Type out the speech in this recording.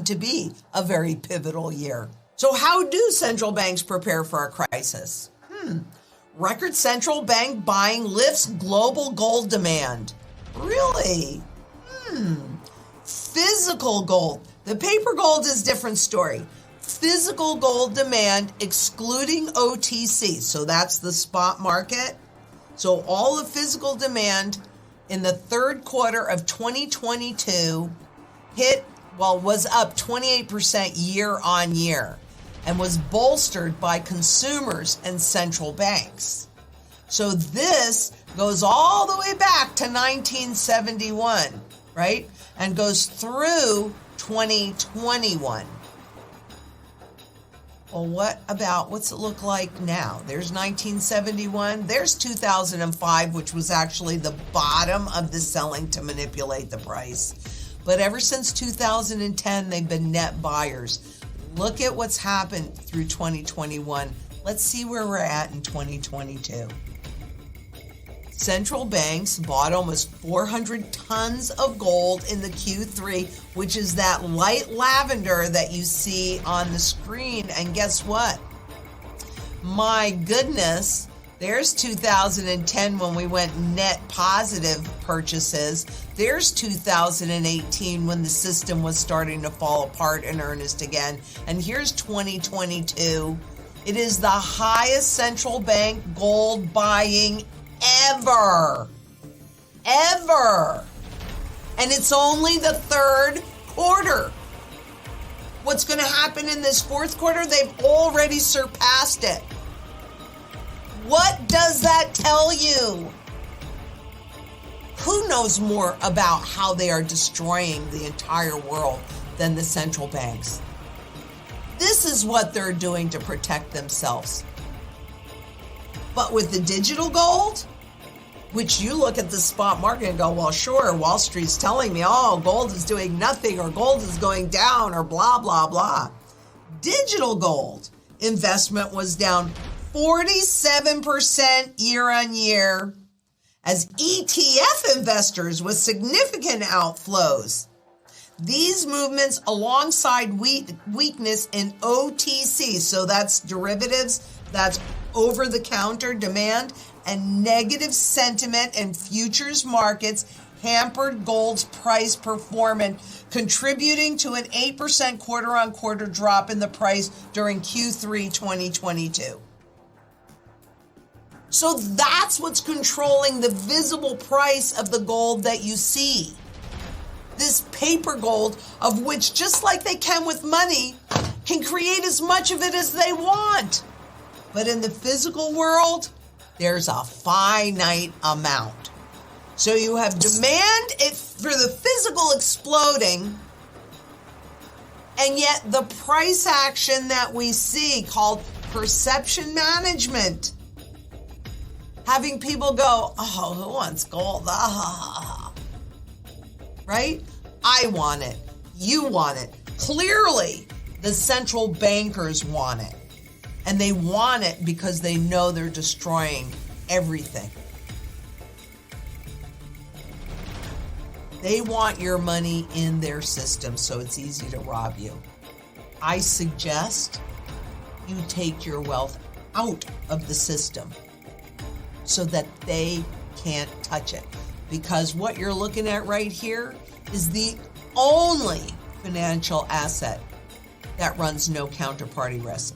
to be a very pivotal year. So how do central banks prepare for a crisis? Record central bank buying lifts global gold demand. Really? Physical gold. The paper gold is a different story. Physical gold demand excluding OTC. So that's the spot market. So all the physical demand in the third quarter of 2022 was up 28% year on year and was bolstered by consumers and central banks. So this goes all the way back to 1971, right? And goes through 2021. Well, what's it look like now? There's 1971. There's 2005, which was actually the bottom of the selling to manipulate the price. But ever since 2010, they've been net buyers. Look at what's happened through 2021. Let's see where we're at in 2022. Central banks bought almost 400 tons of gold in the Q3, which is that light lavender that you see on the screen. And guess what? My goodness, there's 2010 when we went net positive purchases. There's 2018 when the system was starting to fall apart in earnest again. And here's 2022. It is the highest central bank gold buying ever. And it's only the third quarter. What's going to happen in this fourth quarter? They've already surpassed it. What does that tell you? Who knows more about how they are destroying the entire world than the central banks? This is what they're doing to protect themselves. But with the digital gold, which you look at the spot market and go, well, sure, Wall Street's telling me, oh, gold is doing nothing or gold is going down or blah, blah, blah. Digital gold investment was down 47% year on year as ETF investors with significant outflows. These movements alongside weakness in OTC, so that's derivatives, that's over-the-counter demand, and negative sentiment in futures markets hampered gold's price performance, contributing to an 8% quarter-on-quarter drop in the price during Q3 2022. So that's what's controlling the visible price of the gold that you see. This paper gold, of which, just like they can with money, can create as much of it as they want. But in the physical world, there's a finite amount. So you have demand for the physical exploding, and yet the price action that we see called perception management, having people go, oh, who wants gold? Right? I want it. You want it. Clearly, the central bankers want it. And they want it because they know they're destroying everything. They want your money in their system, so it's easy to rob you. I suggest you take your wealth out of the system so that they can't touch it. Because what you're looking at right here is the only financial asset that runs no counterparty risk.